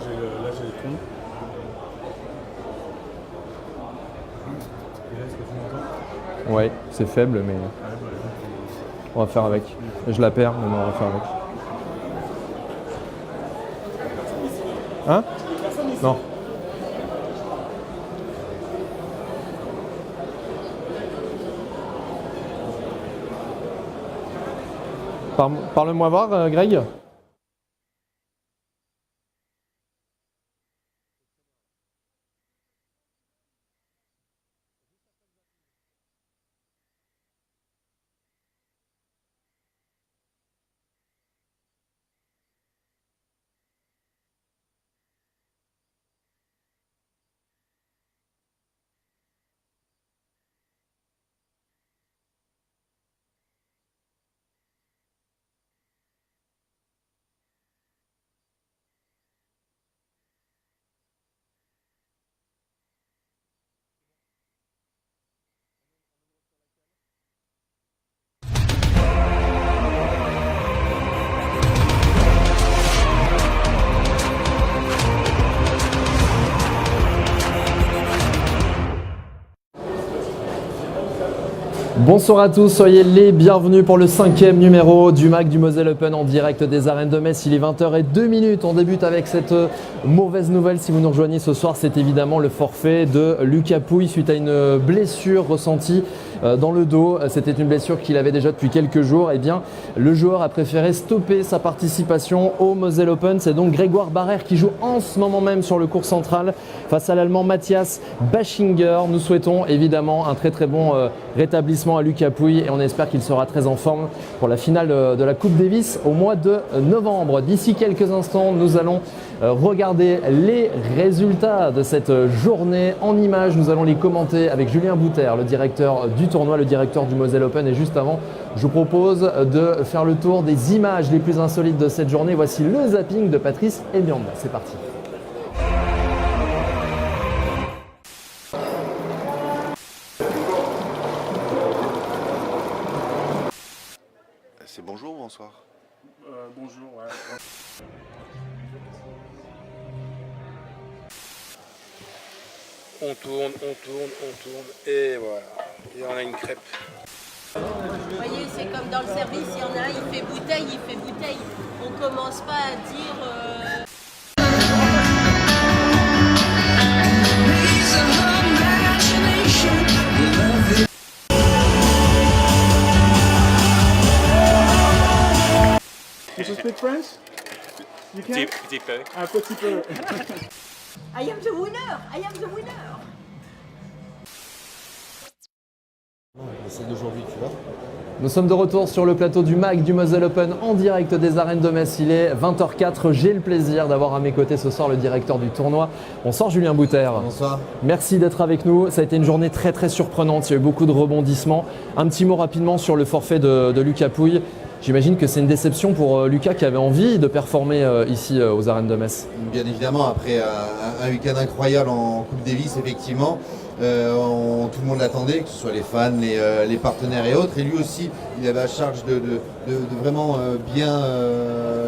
j'ai le tronc. Et là, est-ce que tu m'entends? Ouais, c'est faible, mais on va faire avec. Je la perds, mais on va faire avec. Hein? Non. Parle-moi voir, Greg. Bonsoir à tous, soyez les bienvenus pour le 5e numéro du MAC du Moselle Open en direct des arènes de Metz. Il est 20h02. On débute avec cette mauvaise nouvelle. Si vous nous rejoignez ce soir, c'est évidemment le forfait de Lucas Pouille suite à une blessure ressentie dans le dos. C'était une blessure qu'il avait déjà depuis quelques jours. Eh bien, le joueur a préféré stopper sa participation au Moselle Open. C'est donc Grégoire Barrère qui joue en ce moment même sur le court central face à l'Allemand Matthias Baschinger. Nous souhaitons évidemment un très bon rétablissement à Lucas Pouille et on espère qu'il sera très en forme pour la finale de la Coupe Davis au mois de novembre. D'ici quelques instants, nous allons regarder les résultats de cette journée en images. Nous allons les commenter avec Julien Bouter, le directeur du tournoi, le directeur du Moselle Open. Et juste avant, je vous propose de faire le tour des images les plus insolites de cette journée. Voici le zapping de Patrice Ebianda. C'est parti. C'est bonjour ou bonsoir? Bonjour, ouais. On tourne, et voilà. Et on a une crêpe. Vous voyez, c'est comme dans le service, il y en a un, il fait bouteille. On commence pas à dire... You speak French? You can? Petit peu. Un petit peu. I am the winner. C'est d'aujourd'hui, tu vois. Nous sommes de retour sur le plateau du MAC du Moselle Open en direct des arènes de Metz. Il est 20h04. J'ai le plaisir d'avoir à mes côtés ce soir le directeur du tournoi. Bonsoir Julien Bouter. Bonsoir. Merci d'être avec nous. Ça a été une journée très surprenante. Il y a eu beaucoup de rebondissements. Un petit mot rapidement sur le forfait de Lucas Pouille. J'imagine que c'est une déception pour Lucas qui avait envie de performer ici aux arènes de Metz. Bien évidemment, après un week-end incroyable en Coupe Davis, effectivement, tout le monde l'attendait, que ce soit les fans, les partenaires et autres. Et lui aussi, il avait à charge de vraiment bien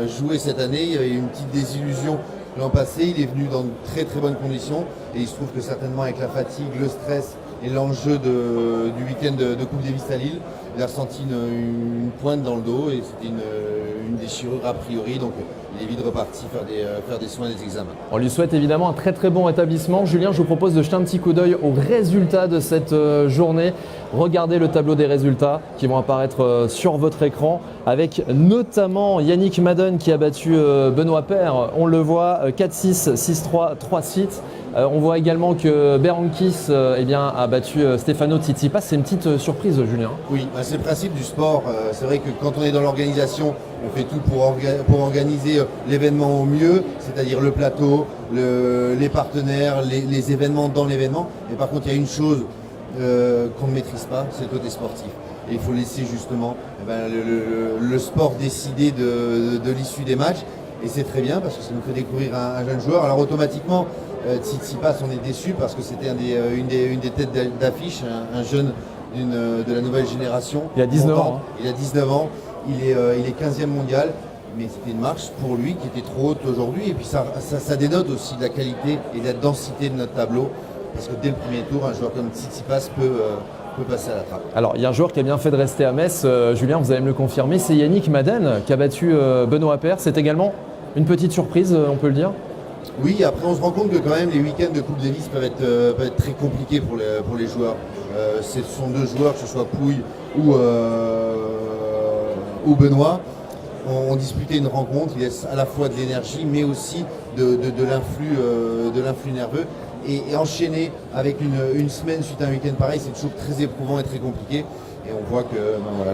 jouer cette année. Il y avait eu une petite désillusion l'an passé. Il est venu dans de très bonnes conditions. Et il se trouve que certainement avec la fatigue, le stress et l'enjeu du week-end de Coupe Davis à Lille, il a ressenti une pointe dans le dos et c'était une déchirure a priori, donc il est vite reparti faire des soins et des examens. On lui souhaite évidemment un très bon rétablissement. Julien, je vous propose de jeter un petit coup d'œil aux résultats de cette journée. Regardez le tableau des résultats qui vont apparaître sur votre écran avec notamment Yannick Madden qui a battu Benoît Paire. On le voit 4-6, 6-3, 3-6. On voit également que Berankis a battu Stefano Tsitsipas. C'est une petite surprise, Julien. Oui, c'est le principe du sport. C'est vrai que quand on est dans l'organisation, on fait tout pour organiser l'événement au mieux, c'est-à-dire le plateau, les partenaires, les événements dans l'événement. Mais par contre, il y a une chose qu'on ne maîtrise pas, c'est le côté sportif. Et il faut laisser justement le sport décider de l'issue des matchs. Et c'est très bien parce que ça nous fait découvrir un jeune joueur. Alors automatiquement, Tsitsipas, on est déçu parce que c'était une des têtes d'affiche, un jeune de la nouvelle génération. Il a 19 ans. Il a 19 ans, il est 15e mondial. mais c'était une marche pour lui qui était trop haute aujourd'hui. Et puis ça dénote aussi de la qualité et de la densité de notre tableau. Parce que dès le premier tour, un joueur comme Tsitsipas peut passer à la trappe. Alors, il y a un joueur qui a bien fait de rester à Metz. Julien, vous allez me le confirmer, c'est Yannick Madden qui a battu Benoît Paire. C'est également une petite surprise, on peut le dire. Oui, après on se rend compte que quand même les week-ends de Coupe Davis peuvent être très compliqués pour les joueurs. Ce sont deux joueurs, que ce soit Pouille ou Benoît, ont disputé une rencontre. Il laisse à la fois de l'énergie, mais aussi de l'influx nerveux. Et enchaîner avec une semaine suite à un week-end pareil, c'est toujours très éprouvant et très compliqué. Et on voit que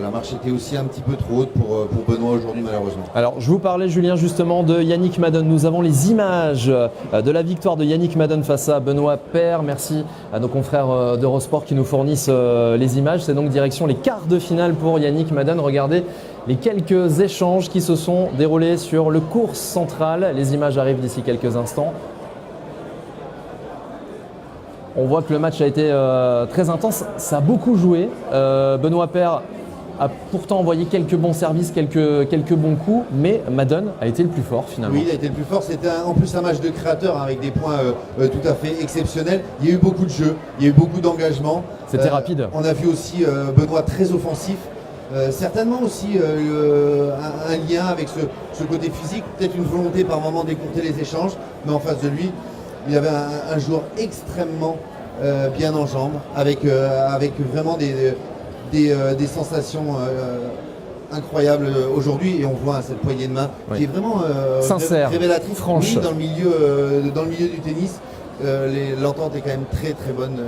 la marche était aussi un petit peu trop haute pour Benoît aujourd'hui, malheureusement. Alors, je vous parlais, Julien, justement de Yannick Madden. Nous avons les images de la victoire de Yannick Madden face à Benoît Paire. Merci à nos confrères d'Eurosport qui nous fournissent les images. C'est donc direction les quarts de finale pour Yannick Madden. Regardez les quelques échanges qui se sont déroulés sur le court central. Les images arrivent d'ici quelques instants. On voit que le match a été très intense, ça a beaucoup joué. Benoît Paire a pourtant envoyé quelques bons services, quelques bons coups, mais Madden a été le plus fort finalement. Oui, il a été le plus fort. C'était en plus un match de créateur avec des points tout à fait exceptionnels. Il y a eu beaucoup de jeux, il y a eu beaucoup d'engagement. C'était rapide. On a vu aussi Benoît très offensif. Certainement aussi un lien avec ce côté physique, peut-être une volonté par moment d'écourter les échanges, mais en face de lui, il avait un joueur extrêmement bien en jambes, avec vraiment des sensations incroyables aujourd'hui. Et on voit cette poignée de main qui est vraiment sincère, révélatrice. franche. Oui, dans le milieu du tennis. L'entente est quand même très très bonne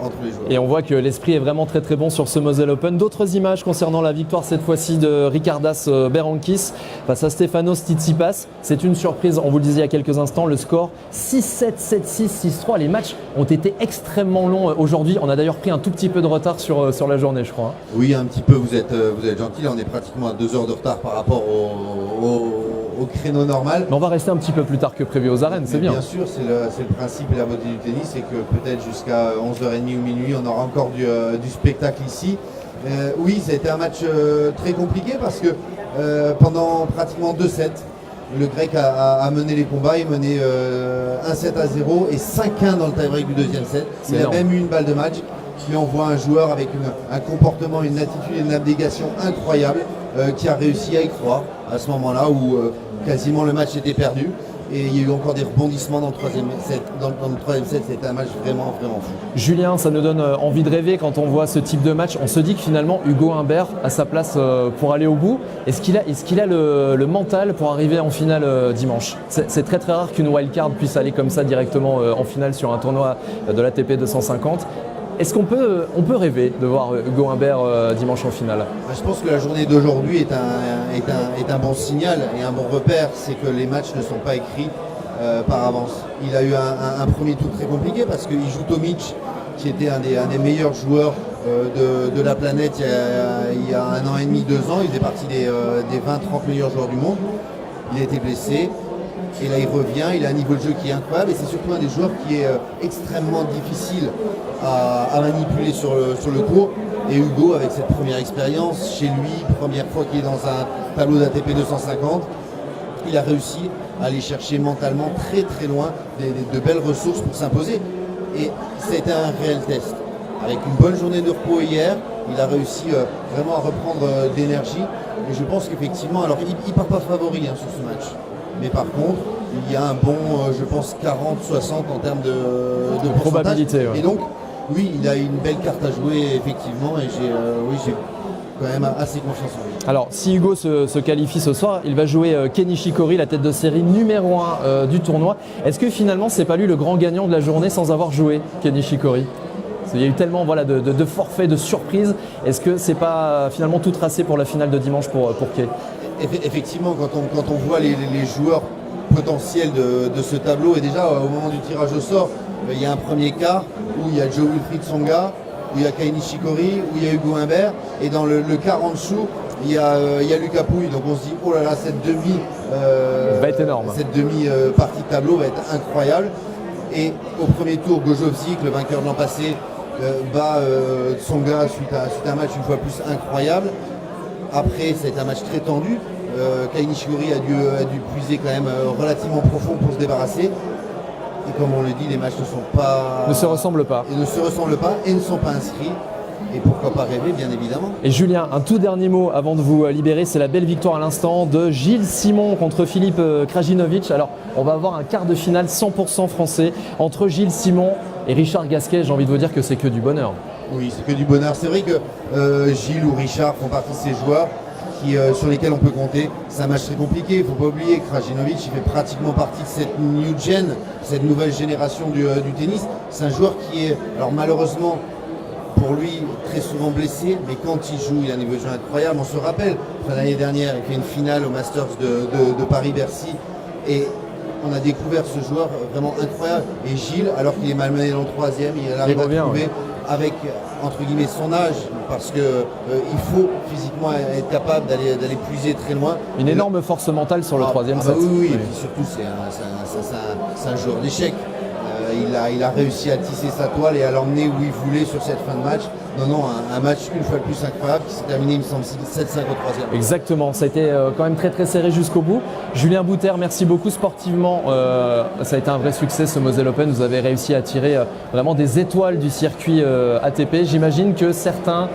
entre les joueurs. Et on voit que l'esprit est vraiment très très bon sur ce Moselle Open. D'autres images concernant la victoire cette fois-ci de Ricardas Berankis face à Stefanos Tsitsipas. C'est une surprise, on vous le disait il y a quelques instants, le score 6-7, 7-6, 6-3. Les matchs ont été extrêmement longs aujourd'hui. On a d'ailleurs pris un tout petit peu de retard sur la journée, je crois. Oui, un petit peu, vous êtes gentil. Là, on est pratiquement à 2 heures de retard par rapport au créneau normal. Mais on va rester un petit peu plus tard que prévu aux arènes, c'est bien. Bien sûr, c'est le principe et la beauté du tennis, c'est que peut-être jusqu'à 11h30 ou minuit, on aura encore du spectacle ici. Oui, ça a été un match très compliqué parce que pendant pratiquement 2 sets, le Grec a mené les combats, il menait 1-7-0 et 5-1 dans le tie-break du deuxième set. Il a même eu une balle de match, mais on voit un joueur avec un comportement, une attitude et une abnégation incroyable qui a réussi à y croire à ce moment-là où quasiment le match était perdu. Et il y a eu encore des rebondissements dans le troisième set. Dans le troisième set, c'était un match vraiment, vraiment fou. Julien, ça nous donne envie de rêver quand on voit ce type de match. On se dit que finalement, Hugo Humbert a sa place pour aller au bout. Est-ce qu'il a le mental pour arriver en finale dimanche ? C'est très très rare qu'une wildcard puisse aller comme ça directement en finale sur un tournoi de l'ATP 250. Est-ce qu'on peut rêver de voir Hugo Humbert dimanche en finale ? Je pense que la journée d'aujourd'hui est un bon signal et un bon repère, c'est que les matchs ne sont pas écrits par avance. Il a eu un premier tour très compliqué parce qu'il joue Tomic, qui était un des meilleurs joueurs de la planète il y a 1 an et demi, 2 ans. Il faisait partie des 20-30 meilleurs joueurs du monde. Il a été blessé. Et là il revient, il a un niveau de jeu qui est incroyable et c'est surtout un des joueurs qui est extrêmement difficile à manipuler sur le court. Et Hugo, avec cette première expérience chez lui, première fois qu'il est dans un tableau d'ATP 250, il a réussi à aller chercher mentalement très très loin de belles ressources pour s'imposer. Et ça a été un réel test. Avec une bonne journée de repos hier, il a réussi vraiment à reprendre d'énergie. Et je pense qu'effectivement, alors il ne part pas favori sur ce match. Mais par contre, il y a un bon, je pense, 40-60 en termes de probabilité. Ouais. Et donc, oui, il a une belle carte à jouer, effectivement, et j'ai quand même assez confiance en lui. Alors, si Hugo se qualifie ce soir, il va jouer Ken Nishikori, la tête de série numéro 1 du tournoi. Est-ce que finalement, c'est pas lui le grand gagnant de la journée sans avoir joué Ken Nishikori ? Il y a eu tellement de forfaits, de surprises. Est-ce que c'est pas finalement tout tracé pour la finale de dimanche pour Kei ? Effectivement, quand on voit les joueurs potentiels de ce tableau, et déjà au moment du tirage au sort, il y a un premier quart où il y a Joe Wilfried Tsonga, où il y a Kei Nishikori, où il y a Hugo Humbert, et dans le quart en dessous, il y a Lucas Pouille. Donc on se dit, oh là là, cette demi va être énorme. Cette demi-partie de tableau va être incroyable. Et au premier tour, Gojovcic, le vainqueur de l'an passé, bat Tsonga suite à un match une fois plus incroyable. Après, c'est un match très tendu. Kei Nishikori a dû puiser quand même relativement profond pour se débarrasser. Et comme on le dit, les matchs Ne se ressemblent pas. Et ne se ressemblent pas et ne sont pas inscrits. Et pourquoi pas rêver, bien évidemment. Et Julien, un tout dernier mot avant de vous libérer, c'est la belle victoire à l'instant de Gilles Simon contre Filip Krajinovic. Alors, on va avoir un quart de finale 100% français entre Gilles Simon et Richard Gasquet. J'ai envie de vous dire que c'est que du bonheur. Oui, c'est que du bonheur. C'est vrai que Gilles ou Richard font partie de ces joueurs sur lesquels on peut compter. C'est un match très compliqué. Il ne faut pas oublier que Krajinovic il fait pratiquement partie de cette new gen, cette nouvelle génération du tennis. C'est un joueur qui est, alors malheureusement, pour lui, très souvent blessé, mais quand il joue, il a un niveau de jeu incroyable. On se rappelle, l'année dernière, il fait une finale au Masters de Paris-Bercy et on a découvert ce joueur vraiment incroyable. Et Gilles, alors qu'il est malmené dans le troisième, il arrive à trouver avec, entre guillemets, son âge, parce que il faut physiquement être capable d'aller puiser très loin. Une énorme force mentale sur le troisième set. Oui, et puis surtout, c'est un joueur d'échecs. Il a réussi à tisser sa toile et à l'emmener où il voulait sur cette fin de match. Non, un match une fois de plus incroyable qui s'est terminé, il me semble, 7-5 au troisième. Exactement, ça a été quand même très très serré jusqu'au bout. Julien Bouter, merci beaucoup sportivement. Ça a été un vrai succès ce Moselle Open. Vous avez réussi à tirer vraiment des étoiles du circuit ATP. J'imagine que certains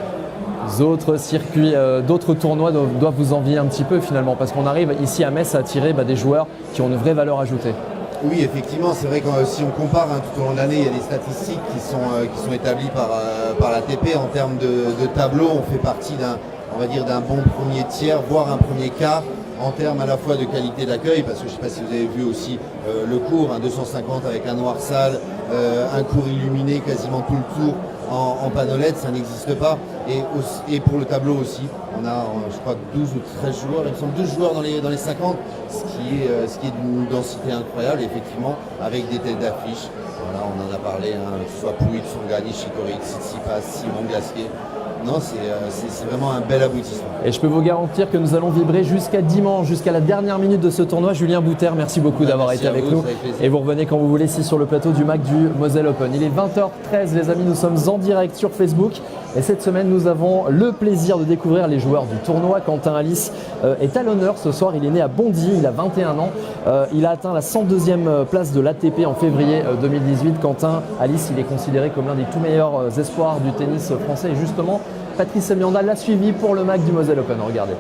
autres circuits, d'autres tournois doivent vous envier un petit peu finalement, parce qu'on arrive ici à Metz à attirer des joueurs qui ont une vraie valeur ajoutée. Oui, effectivement, c'est vrai que si on compare tout au long de l'année, il y a des statistiques qui sont établies par l'ATP en termes de tableau. On fait partie d'un bon premier tiers, voire un premier quart en termes à la fois de qualité d'accueil, parce que je ne sais pas si vous avez vu aussi le cours, 250 avec un noir sale, un cours illuminé quasiment tout le tour en panneau LED, ça n'existe pas. Et pour le tableau aussi, on a je crois 12 ou 13 joueurs, il me semble 12 joueurs dans les 50, ce qui est d'une densité incroyable, effectivement, avec des têtes d'affiche. Voilà, on en a parlé, que ce soit Pouille, Tsonga, Nishikori, Tsitsipas, Simon, Gasquet. Non, c'est vraiment un bel aboutissement. Et je peux vous garantir que nous allons vibrer jusqu'à dimanche, jusqu'à la dernière minute de ce tournoi. Julien Bouter, merci beaucoup d'avoir été avec nous. Et vous revenez quand vous voulez ici sur le plateau du MAC du Moselle Open. Il est 20h13 les amis, nous sommes en direct sur Facebook. Et cette semaine, nous avons le plaisir de découvrir les joueurs du tournoi. Quentin Alice est à l'honneur ce soir. Il est né à Bondy, il a 21 ans. Il a atteint la 102e place de l'ATP en février 2018. Quentin Alice, il est considéré comme l'un des tout meilleurs espoirs du tennis français. Et justement, Patrice Mianda l'a suivi pour le MAC du Moselle Open. Regardez.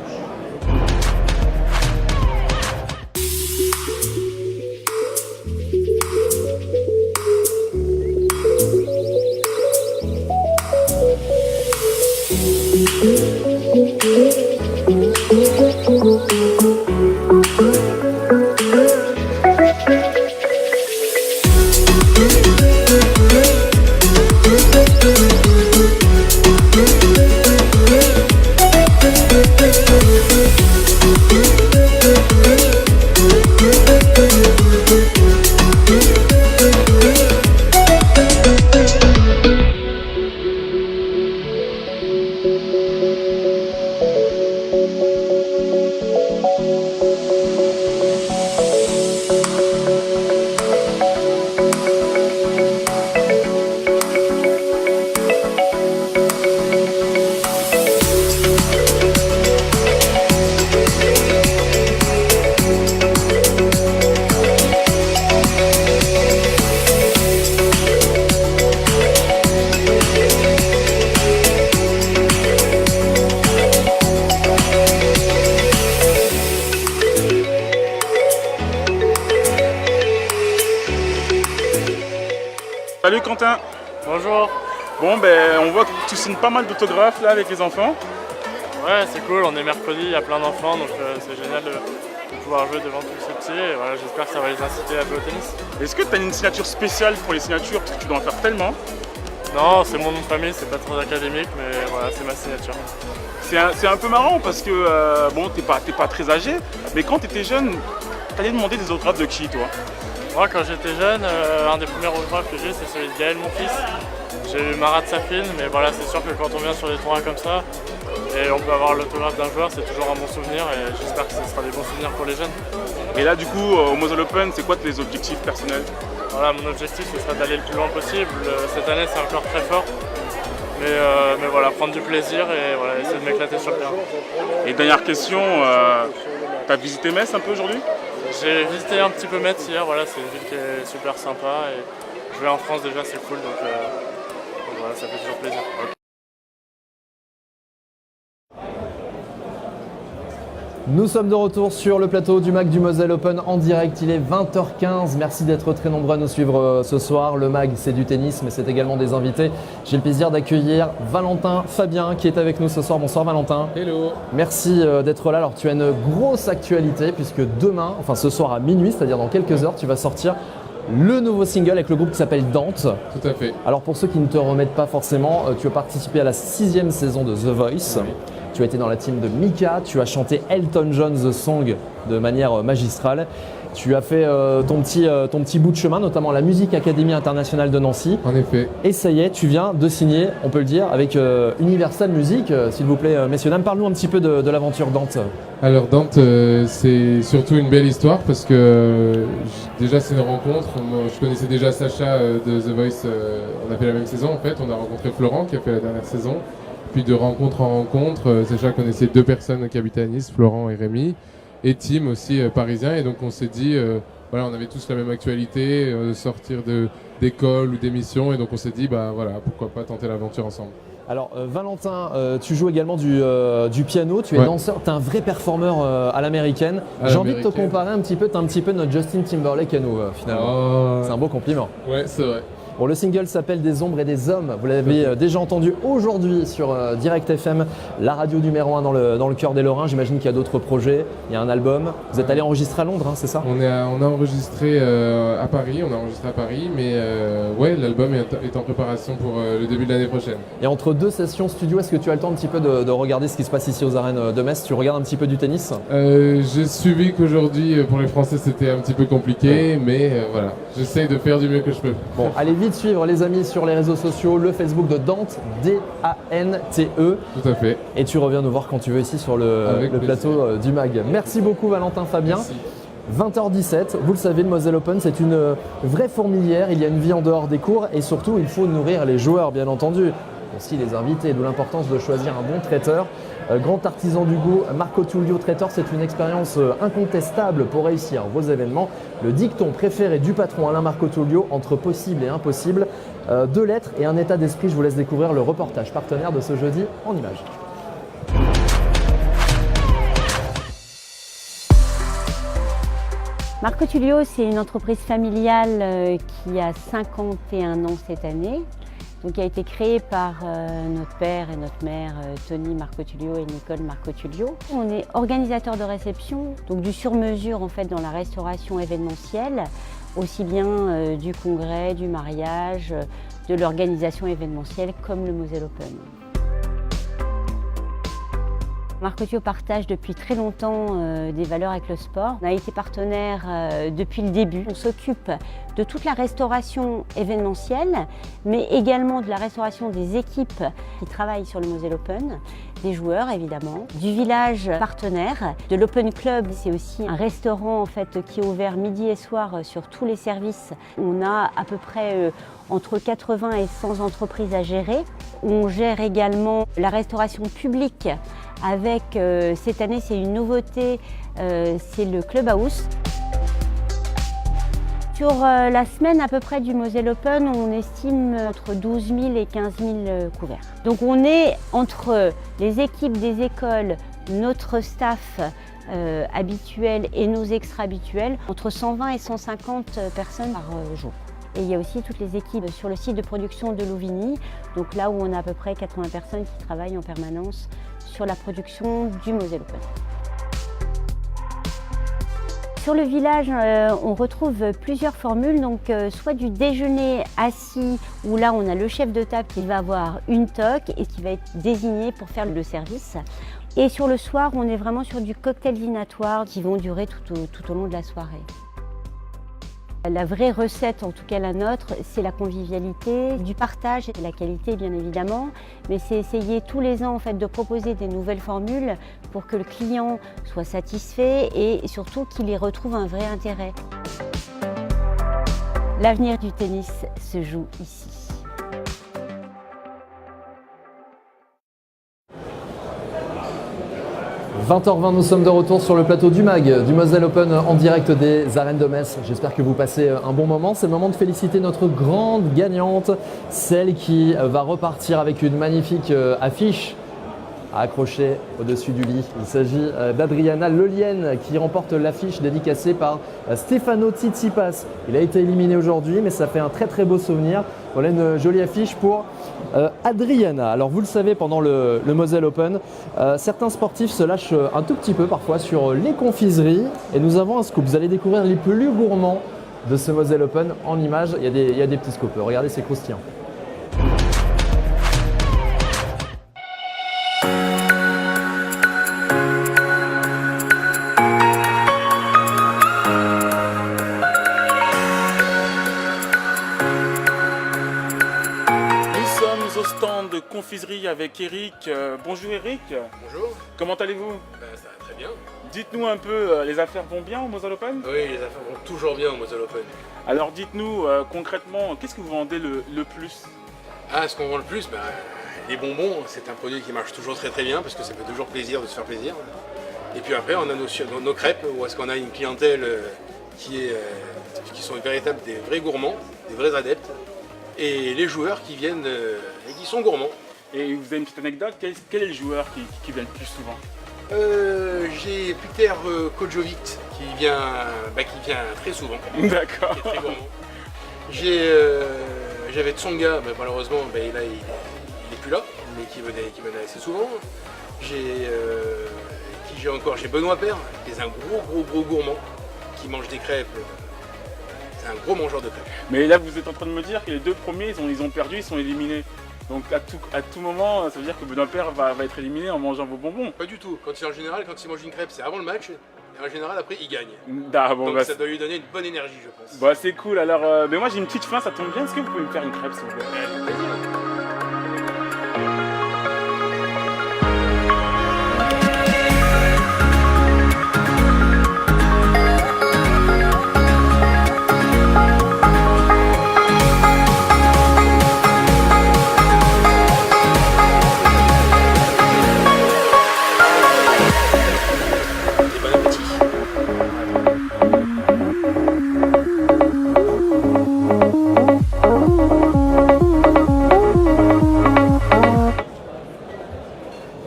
Salut Quentin. Bonjour. Bon on voit que tu signes pas mal d'autographes là avec les enfants. Ouais, c'est cool, on est mercredi, il y a plein d'enfants, donc c'est génial de pouvoir jouer devant tous ces petits. Et voilà, j'espère que ça va les inciter à jouer au tennis. Est-ce que tu as une signature spéciale pour les signatures, parce que tu dois en faire tellement? Non, c'est mon nom de famille, c'est pas très académique, mais voilà, c'est ma signature. C'est un peu marrant parce que t'es pas très âgé, mais quand tu étais jeune, t'allais demander des autographes de qui toi? Moi, quand j'étais jeune, un des premiers autographes que j'ai, c'est celui de Gaël, mon fils. J'ai eu Marat Safin, mais voilà, c'est sûr que quand on vient sur des tournois comme ça, et on peut avoir l'autographe d'un joueur, c'est toujours un bon souvenir, et j'espère que ce sera des bons souvenirs pour les jeunes. Et là, du coup, au Moselle Open, c'est quoi tes objectifs personnels? Voilà, mon objectif, ce sera d'aller le plus loin possible. Cette année, c'est encore très fort. Mais voilà, prendre du plaisir et voilà, essayer de m'éclater sur le terrain. Et dernière question, T'as visité Metz un peu aujourd'hui? J'ai visité un petit peu Metz hier, voilà, c'est une ville qui est super sympa et jouer en France déjà c'est cool donc voilà, ça fait toujours plaisir. Nous sommes de retour sur le plateau du MAG du Moselle Open en direct, il est 20h15. Merci d'être très nombreux à nous suivre ce soir. Le MAG, c'est du tennis, mais c'est également des invités. J'ai le plaisir d'accueillir Valentin Fabien qui est avec nous ce soir. Bonsoir Valentin. Hello. Merci d'être là. Alors tu as une grosse actualité puisque demain, enfin ce soir à minuit, c'est-à-dire dans quelques heures, tu vas sortir le nouveau single avec le groupe qui s'appelle Dante. Tout à fait. Alors pour ceux qui ne te remettent pas forcément, tu as participé à la 6e saison de The Voice. Oui. Tu as été dans la team de Mika, tu as chanté Elton John The Song de manière magistrale. Tu as fait ton petit bout de chemin, notamment la Music Academy Internationale de Nancy. En effet. Et ça y est, tu viens de signer, on peut le dire, avec Universal Music. S'il vous plaît, messieurs, dames, parle-nous un petit peu de l'aventure Dante. Alors Dante, c'est surtout une belle histoire parce que déjà c'est une rencontre. Moi, je connaissais déjà Sacha de The Voice, on a fait la même saison en fait. On a rencontré Florent qui a fait la dernière saison. Puis de rencontre en rencontre, Sacha connaissait 2 personnes qui habitaient à Nice, Florent et Rémi, et Tim aussi parisien. Et donc on s'est dit, voilà, on avait tous la même actualité, sortir d'école ou d'émission, et donc on s'est dit, bah voilà, pourquoi pas tenter l'aventure ensemble. Alors Valentin, tu joues également du piano, tu es danseur, tu es un vrai performeur à l'américaine. J'ai envie de te comparer un petit peu, tu es un petit peu notre Justin Timberlake à nous finalement. Oh. C'est un beau compliment. Ouais, c'est vrai. Bon, le single s'appelle Des ombres et des hommes. Vous l'avez déjà entendu aujourd'hui sur Direct FM, la radio numéro 1 dans le cœur des Lorrains. J'imagine qu'il y a d'autres projets, il y a un album. Vous êtes allé enregistrer à Londres, hein, c'est ça? On a enregistré à Paris, mais ouais, l'album est en préparation pour le début de l'année prochaine. Et entre 2 sessions studio, est-ce que tu as le temps un petit peu de regarder ce qui se passe ici aux arènes de Metz? Tu regardes un petit peu du tennis? J'ai suivi qu'aujourd'hui, pour les Français, c'était un petit peu compliqué, mais voilà, j'essaye de faire du mieux que je peux. Bon, allez vite suivre les amis sur les réseaux sociaux, le Facebook de Dante, D-A-N-T-E. Tout à fait. Et tu reviens nous voir quand tu veux ici sur le plateau du MAG. Merci beaucoup Valentin Fabien. Merci. 20h17, vous le savez, le Moselle Open, c'est une vraie fourmilière. Il y a une vie en dehors des cours et surtout, il faut nourrir les joueurs, bien entendu. Aussi les invités, d'où l'importance de choisir un bon traiteur. Grand artisan du goût, Marco Tullio Traiteur, c'est une expérience incontestable pour réussir vos événements. Le dicton préféré du patron Alain Marco Tullio, entre possible et impossible, 2 lettres et un état d'esprit. Je vous laisse découvrir le reportage partenaire de ce jeudi en images. Marco Tullio, c'est une entreprise familiale qui a 51 ans cette année. Donc, qui a été créé par notre père et notre mère, Tony Marco Tullio et Nicole Marco Tullio. On est organisateur de réception, donc du sur-mesure en fait dans la restauration événementielle, aussi bien du congrès, du mariage, de l'organisation événementielle comme le Moselle Open. Marco Tullio partage depuis très longtemps des valeurs avec le sport. On a été partenaire depuis le début. On s'occupe de toute la restauration événementielle, mais également de la restauration des équipes qui travaillent sur le Moselle Open, des joueurs évidemment, du village partenaire, de l'Open Club. C'est aussi un restaurant en fait, qui est ouvert midi et soir sur tous les services. On a à peu près entre 80 et 100 entreprises à gérer. On gère également la restauration publique avec, cette année, c'est une nouveauté, c'est le Clubhouse. Sur la semaine à peu près du Moselle Open, on estime entre 12 000 et 15 000 couverts. Donc on est entre les équipes des écoles, notre staff habituel et nos extra-habituels, entre 120 et 150 personnes par jour. Et il y a aussi toutes les équipes sur le site de production de Louvigny, donc là où on a à peu près 80 personnes qui travaillent en permanence sur la production du Moselle Open. Sur le village, on retrouve plusieurs formules, donc soit du déjeuner assis, où là on a le chef de table qui va avoir une toque et qui va être désigné pour faire le service. Et sur le soir, on est vraiment sur du cocktail dînatoire qui vont durer tout au long de la soirée. La vraie recette, en tout cas la nôtre, c'est la convivialité, du partage et la qualité bien évidemment, mais c'est essayer tous les ans en fait, de proposer des nouvelles formules pour que le client soit satisfait et surtout qu'il y retrouve un vrai intérêt. L'avenir du tennis se joue ici. 20h20, nous sommes de retour sur le plateau du MAG, du Moselle Open en direct des arènes de Metz. J'espère que vous passez un bon moment. C'est le moment de féliciter notre grande gagnante, celle qui va repartir avec une magnifique affiche à accrocher au-dessus du lit. Il s'agit d'Adriana Lelienne qui remporte l'affiche dédicacée par Stefano Tsitsipas. Il a été éliminé aujourd'hui, mais ça fait un très très beau souvenir. Voilà une jolie affiche pour Adriana. Alors vous le savez, pendant le Moselle Open, certains sportifs se lâchent un tout petit peu parfois sur les confiseries. Et nous avons un scoop. Vous allez découvrir les plus gourmands de ce Moselle Open en images. Il y a des petits scoops. Regardez, c'est croustillant. De confiserie avec Eric. Bonjour Eric. Bonjour. Comment allez-vous? Ça va très bien. Dites-nous un peu, les affaires vont bien au Moselle Open? Oui, les affaires vont toujours bien au Moselle Open. Alors dites-nous concrètement, qu'est-ce que vous vendez le plus? Ce qu'on vend le plus, les bonbons, c'est un produit qui marche toujours très très bien parce que ça fait toujours plaisir de se faire plaisir. Et puis après, on a nos crêpes où est-ce qu'on a une clientèle qui sont des vrais gourmands, des vrais adeptes. Et les joueurs qui viennent et qui sont gourmands. Et vous avez une petite anecdote, quel est le joueur qui vient le plus souvent? J'ai Peter Kojovic qui vient très souvent. D'accord. Qui est très gourmand. J'avais Tsonga, malheureusement là, il n'est plus là, mais qui venait assez souvent. J'ai Benoît Père, qui est un gros gourmand, qui mange des crêpes. C'est un gros mangeur de crêpes. Mais là, vous êtes en train de me dire que les deux premiers, ils ont perdu, ils sont éliminés. Donc à tout moment, ça veut dire que Benoît Père va être éliminé en mangeant vos bonbons. Pas du tout. Quand il mange une crêpe, c'est avant le match. Et en général, après, il gagne. Donc ça doit lui donner une bonne énergie, je pense. C'est cool. Alors, mais moi, j'ai une petite faim, ça tombe bien. Est-ce que vous pouvez me faire une crêpe, s'il vous plaît? Avec plaisir.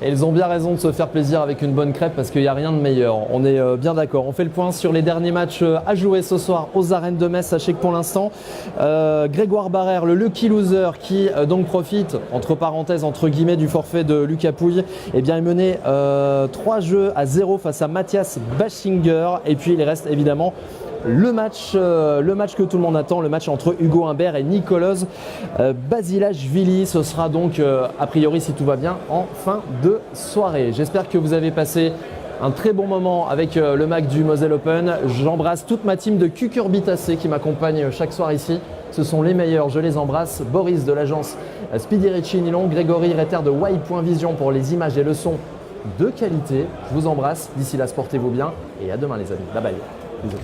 Et ils ont bien raison de se faire plaisir avec une bonne crêpe parce qu'il n'y a rien de meilleur. On est bien d'accord. On fait le point sur les derniers matchs à jouer ce soir aux arènes de Metz. Sachez que pour l'instant, Grégoire Barrère, le lucky loser qui donc profite, entre parenthèses, entre guillemets, du forfait de Lucas Pouille, est mené 3-0 face à Mathias Bachinger. Et puis il reste évidemment le match que tout le monde attend, le match entre Hugo Humbert et Nicolas Basilashvili. Ce sera donc, a priori, si tout va bien, en fin de soirée. J'espère que vous avez passé un très bon moment avec le MAG du Moselle Open. J'embrasse toute ma team de cucurbitacées qui m'accompagne chaque soir ici. Ce sont les meilleurs, je les embrasse. Boris de l'agence Speedy Richie Nylon, Grégory Retter de Y.Vision pour les images et le son de qualité. Je vous embrasse. D'ici là, portez-vous bien et à demain les amis. Bye bye. Bisous.